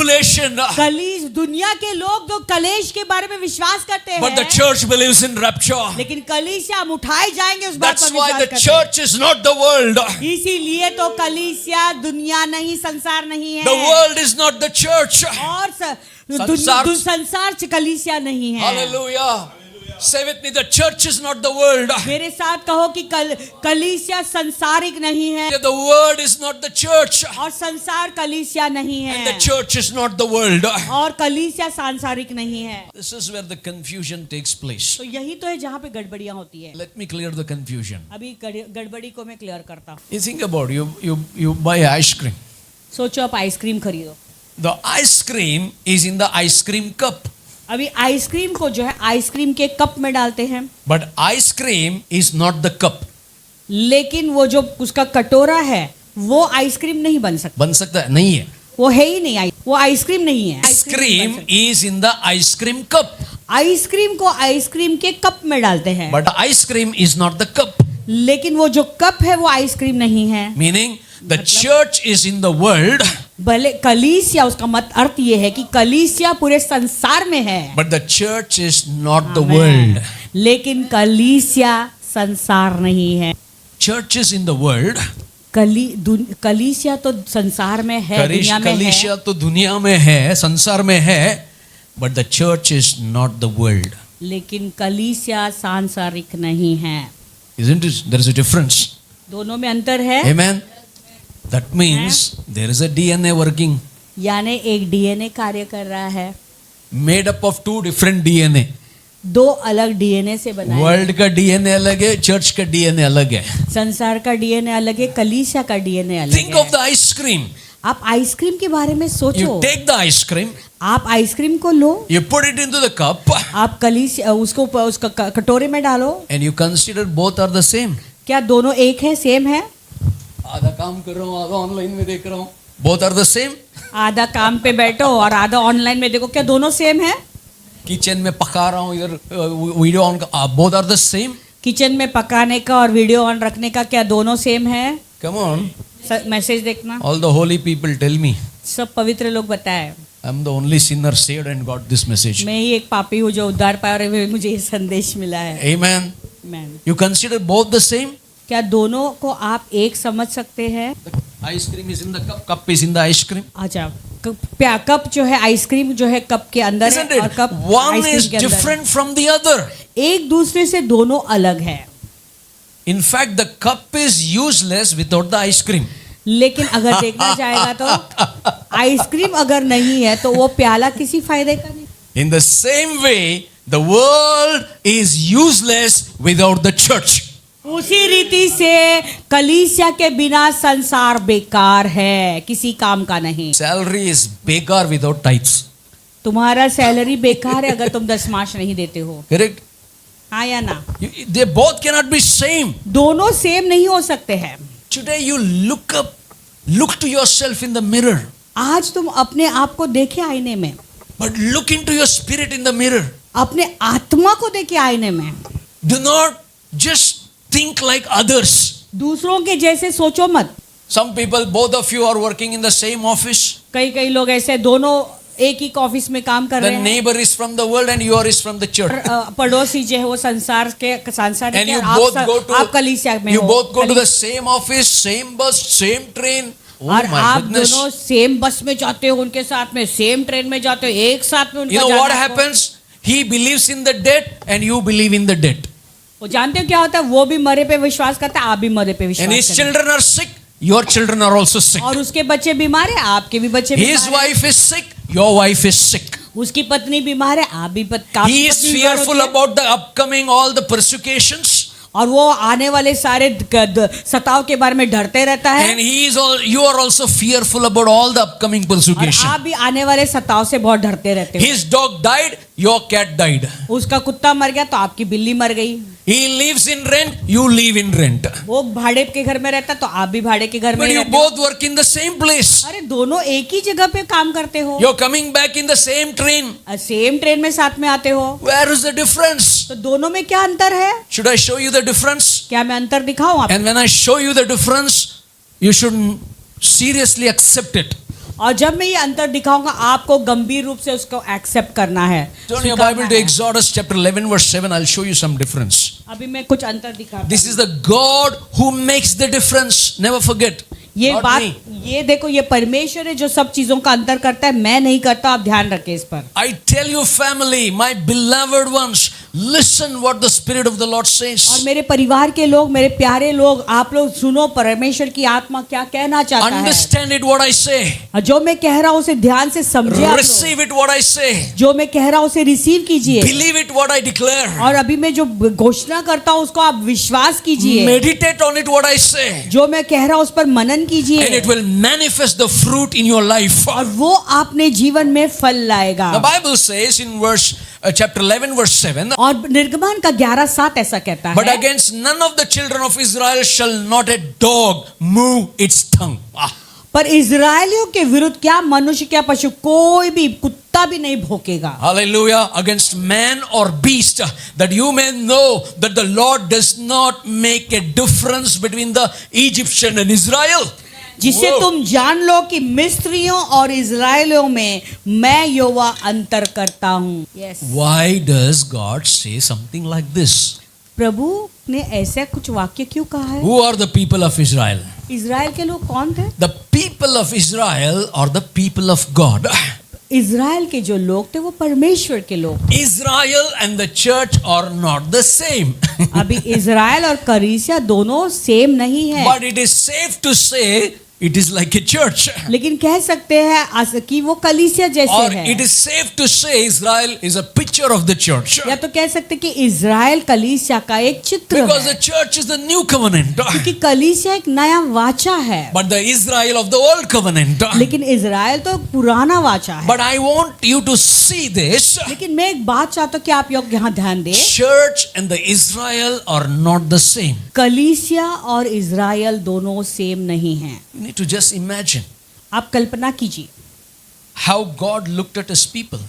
tribulation. कलीस दुनिया के लोग जो कलेश के बारे में विश्वास करते But the हैं, church believes in rapture. लेकिन कलीसिया हम उठाए जाएंगे उस बात That's पर why विश्वास the करते हैं। church is not the world. इसीलिए तो कलीसिया दुनिया नहीं, संसार नहीं है। The world is not the church. और संसार- संसार कलीसिया नहीं है। Hallelujah. Say with me, the church is not the world. मेरे साथ कहो कि कलीसिया संसारिक नहीं है, The word is not the church. और संसार कलीसिया नहीं And the है, church is not the world. और कलीसिया सांसारिक नहीं है। This is where the confusion takes place. तो यही तो है जहाँ पे गड़बड़ियाँ होती है। Let me clear the confusion. अभी गड़बड़ी को मैं क्लियर करता हूँ। You think about you buy ice cream. सोचो आप आइसक्रीम खरीदो, The ice cream is in the ice cream cup. अभी आइसक्रीम को जो है आइसक्रीम के कप में डालते हैं, But ice cream is not the cup. लेकिन वो जो उसका कटोरा है वो आइसक्रीम नहीं बन सकता, बन सकता है? नहीं है. वो है ही नहीं, वो आइसक्रीम नहीं है। Ice cream is in the ice cream cup. Ice cream को आइसक्रीम के कप में डालते हैं, But ice cream is not the cup. लेकिन वो जो कप है वो आइसक्रीम नहीं है। Meaning the church is in the world. भले कलीसिया, उसका मत अर्थ ये है कि कलीसिया पूरे संसार में है, But the church is not the amen. world. लेकिन कलीसिया संसार नहीं है। Church is in the world. कलीसिया तो संसार में है, दुनिया में कलीसिया है, तो दुनिया में है, संसार में है. But the church is not the world. लेकिन कलीसिया सांसारिक नहीं है। Isn't it? There is a difference. दोनों में अंतर है। Amen. That means there is a DNA working. यानी एक डीएनए कार्य कर रहा है, Made up of two different DNA. दो अलग डीएनए से बना है। वर्ल्ड का डीएनए अलग है, चर्च का डीएनए अलग है. संसार का डीएनए अलग है, कलीसिया का डीएनए अलग Think है। of the ice cream. आप आइसक्रीम के बारे में सोचो। You take the ice cream, आप आइसक्रीम को लो, you put it into the cup, आप कलीसिया उसको उसका कटोरे में डालो, and you consider both are the same. क्या दोनों एक है, सेम है? आधा काम कर रहा हूँ, आधा ऑनलाइन में देख रहा हूँ. Both are the same. आधा काम पे बैठो और आधा ऑनलाइन में देखो, क्या दोनों सेम है? किचन में पका रहा हूँ, इधर video on. Both are the same. Kitchen में पकाने का और वीडियो ऑन रखने का क्या दोनों सेम है? Come on. मैसेज देखना। All the holy people tell me. सब पवित्र लोग बताए, I'm the only sinner saved and got this message. मैं ही एक पापी हूँ जो उद्धार पाया और मुझे ये संदेश मिला है। Amen. Man, You consider both the same? क्या दोनों को आप एक समझ सकते हैं? Ice cream is in the cup. Cup is in the ice cream. अच्छा, कप जो है आइसक्रीम जो है कप के अंदर Isn't है, it? और कप One आइसक्रीम is के अंदर है। different from the other. एक दूसरे से दोनों अलग है। In fact, the cup is useless without the ice cream. लेकिन अगर देखना जाएगा तो आइसक्रीम अगर नहीं है तो वो प्याला किसी फायदे का नहीं। In the same way, the world is useless without the church. उसी रीति से कलीसिया के बिना संसार बेकार है, किसी काम का नहीं। Salary is bekar without tithes. तुम्हारा सैलरी बेकार है अगर तुम दशमांश नहीं देते हो, Correct? हाँ या ना? They both cannot be same. दोनों सेम नहीं हो सकते हैं। Today you look to yourself in the mirror. आज तुम अपने आप को देखे आईने में, But look into your spirit in the mirror. अपने आत्मा को देखे आईने में। Do not just think like others. दूसरों के जैसे सोचो मत। Some people, both of you are working in the same office. कई लोग ऐसे दोनों एक ही ऑफिस में काम कर The रहे हैं। neighbor is from the world and you are from the church. पड़ोसी जो है वो संसार के सांसारिक And है, you और both go आप कलीसिया में you हो। both go to the same office, same bus, same train. Oh और my आप goodness. दोनों सेम बस में जाते हो, उनके साथ में सेम ट्रेन में जाते हो, एक साथ में उनका You know जाना what आपको। happens? He believes in the debt and you believe in the debt. वो जानते हो क्या होता है? वो भी मरे पे विश्वास करता है, आप भी मरे पे And विश्वास his करते हैं। children are sick, your children are also sick. और उसके बच्चे बीमार है, आपके भी बच्चे His बीमार है। wife is sick, your wife is sick. उसकी पत्नी बीमार है, आप भी He आपकी is पत्नी बीमार fearful होती है। about the upcoming all the persecutions. और वो आने वाले सारे सताव के बारे में डरते रहता है। And you are also fearful about all the upcoming और persecution. आप भी आने वाले सताव से बहुत डरते रहते हो। His dog died, your cat died. उसका कुत्ता मर गया तो आपकी बिल्ली मर गई। He lives in rent, you live in rent. वो भाड़े के घर में रहता तो आप भी भाड़े के घर में But you रहते हो। both work in the same place. अरे दोनों एक ही जगह पे काम करते हो, You're coming back in the same train. Same train में साथ में आते हो, Where is the difference? तो दोनों में क्या अंतर है? Should I show you the difference? क्या मैं अंतर दिखाऊं आपको? And when I show you the difference, you should seriously accept it. और जब मैं ये अंतर दिखाऊंगा आपको गंभीर रूप से उसको एक्सेप्ट करना है, Turn your स्वीकारना Bible to है। Exodus chapter 11 verse 7. I'll show you some difference. अभी मैं कुछ अंतर दिखाता This is the God who makes the difference. Never forget. ये Not बात, me. ये देखो, ये परमेश्वर है जो सब चीजों का अंतर करता है, मैं नहीं करता, आप ध्यान रखें इस पर। I tell you, family, my beloved ones, listen what the Spirit of the Lord और says. मेरे परिवार के लोग, मेरे प्यारे लोग, आप लोग सुनो परमेश्वर की आत्मा क्या कहना चाहता है। Understand it what I say. और जो मैं कह रहा हूँ उसे ध्यान से समझे आप लोग। Receive it what I say. जो मैं कह रहा हूँ उसे रिसीव कीजिए, Believe it what I declare. और अभी मैं जो घोषणा करता हूँ उसको आप विश्वास कीजिए। Meditate on it what I say. जो मैं कह रहा हूँ उस पर मनन And कीजिए, it will manifest the fruit in your life. और वो आपने जीवन में फल लाएगा। The Bible says in chapter 11 verse 7, और निर्गमन का 11:7 ऐसा कहता but है, against none of the children of Israel shall not a dog move its tongue. पर इजरायलियों के विरुद्ध क्या मनुष्य क्या पशु कोई भी कुत्ता भी नहीं भौंकेगा। Hallelujah. Against man or beast, that you may know that the Lord does not make a difference between the Egyptian and Israel. जिससे Whoa. तुम जान लो कि मिस्रियों और इजरायलियों में मैं यहोवा अंतर करता हूँ। Yes. Why does God say something like this? प्रभु ने ऐसा कुछ वाक्य क्यों कहा है? Who are the people of Israel? Israel के लोग कौन थे? The people of Israel are the people of God. Israel के जो लोग थे वो परमेश्वर के लोग। Israel and the church are not the same. अभी इजराइल और कलीसिया दोनों सेम नहीं है, But it is safe to say it is like a church. लेकिन कह सकते हैं कि वो कलीसिया जैसे Or है, it is safe to say Israel is a picture of the church. या तो कह सकते कि इजराइल कलीसिया का एक चित्र Because है, the church is the new covenant. क्योंकि कलीसिया एक नया वाचा है, But the Israel of the old covenant. लेकिन इजराइल तो पुराना वाचा है। But I want you to see this. लेकिन मैं एक बात चाहता हूँ कि आप लोग यहाँ ध्यान दें, Church and the Israel are not the same. कलीसिया और इजराइल दोनों सेम नहीं हैं। You need to just imagine आप कल्पना कीजिए how God looked at his people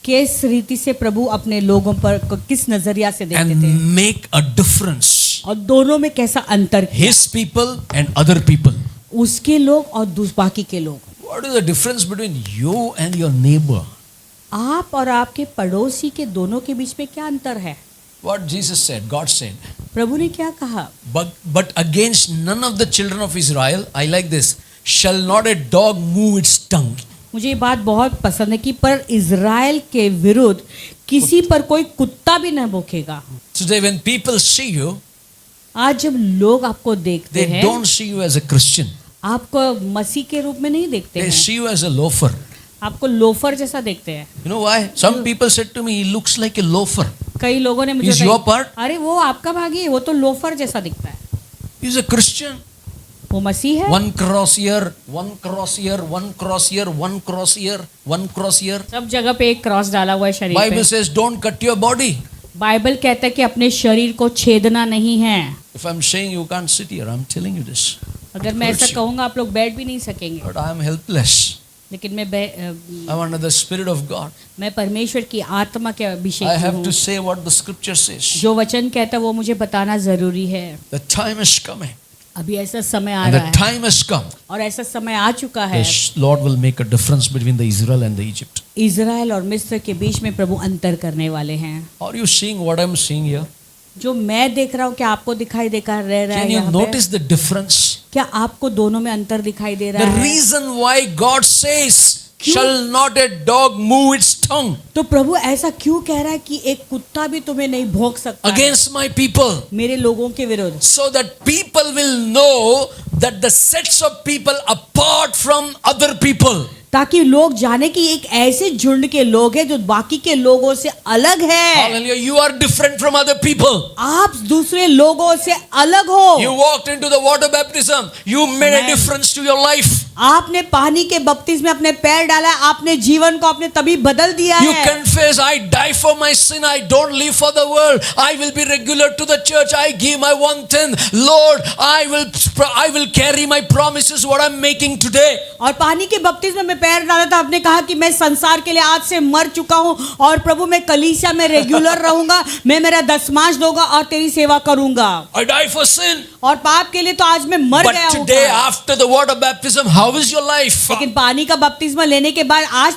किस रीति से प्रभु अपने लोगों पर किस नजरिया से देखते and थे, make a difference. और दोनों में कैसा अंतर किया, His people and other people. उसके लोग और बाकी के लोग। What is the difference between you and your neighbor? आप और आपके पड़ोसी के दोनों के बीच में क्या अंतर है? What Jesus said, God said. प्रभु ने क्या कहा? But against none of the children of Israel, I like this, shall not a dog move its tongue. मुझे ये बात बहुत पसंद है कि पर इजराइल के विरुद्ध किसी पर कोई कुत्ता भी न भौंकेगा। Today when people see you, आज जब लोग आपको देखते they हैं, don't see you as a Christian. आपको मसीह के रूप में नहीं देखते They हैं, see you as a loafer. आपको लोफर जैसा देखते हैं। You know why? Some people said to me, he looks like a loafer. कई लोगों ने मुझे Is your part? अरे वो आपका भागी है, वो तो लोफर जैसा दिखता है। He's a Christian. वो मसीह है। One cross here, one cross here, one cross here, one cross here, one cross here. सब जगह पे एक क्रॉस डाला हुआ है शरीर पे। Bible says, don't cut your body. Bible कहता है कि अपने शरीर को छेदना नहीं है। If I'm saying you can't sit here, I'm telling you this. अगर मैं ऐसा कहूँगा आप लोग बैठ भी नहीं सकेंगे, But I am helpless. लेकिन I'm under the Spirit of God. मैं परमेश्वर की आत्मा के अभिषेक I में have हूँ। to say what the scripture says. जो वचन कहता है वो मुझे बताना जरूरी है। The time is coming. अभी ऐसा समय आ And रहा the है time has come. और ऐसा समय आ चुका है। The Lord will make a difference between the Israel and the Egypt. Israel और मिस्र के बीच में प्रभु अंतर करने वाले हैं। Are you seeing what I'm seeing here? जो मैं देख रहा हूँ क्या आपको दिखाई देकर रह रहा Can है you यहाँ पे? notice the difference? क्या आपको दोनों में अंतर दिखाई दे रहा The है? reason why God says, shall not a dog move its tongue तो प्रभु ऐसा क्यों कह रहा है कि एक कुत्ता भी तुम्हें नहीं भौंक सकता है against my people, मेरे लोगों के विरुद्ध, so that people will know that the sets of people apart from other people. ताकि लोग जाने कि एक ऐसे झुंड के लोग हैं जो बाकी के लोगों से अलग है। Hallelujah. You are different from other people. आप दूसरे लोगों से अलग हो। You walked into the water baptism. You made a Amen. difference to your life. आपने पानी के बपतिस्मे में अपने पैर डाला, आपने जीवन को आपने तभी बदल दिया You है। confess, I die for my sin. I don't live for the world. I will be regular to the church. I give my 1/10. Lord, I will carry my promises. What I'm making today. और पानी के बपतिस्मे में पैर डाला था, आपने कहा कि मैं संसार के लिए आज से मर चुका हूँ और प्रभु मैं कलीसिया में रेगुलर रहूंगा, मैं मेरा दशमांश दूंगा और तेरी सेवा करूंगा। I die for sin. और पाप के लिए तो आज मैं मर But गया हूँ। today, after the water baptism, how is your life? लेकिन पानी का बपतिस्मा लेने के बाद आज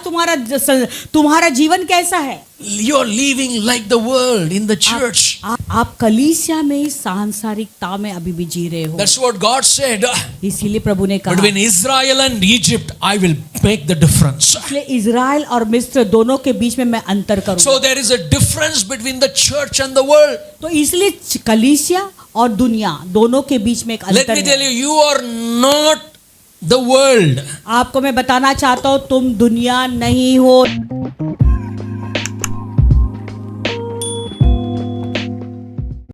तुम्हारा जीवन कैसा है? You are living like the world in the church. आप कलीसिया में ही सांसारिकता में अभी भी जी रहे हो. That's what God said. इसीलिए प्रभु ने कहा, Between Israel and Egypt, I will make the difference. इसलिए इजराइल और मिस्र दोनों के बीच में मैं अंतर करूंगा. So there is a difference between the church and the world. तो इसलिए कलीसिया और दुनिया दोनों के बीच में एक Let अंतर me है. tell you, you are not the world. आपको मैं बताना चाहता हूँ, तुम दुनिया नहीं हो.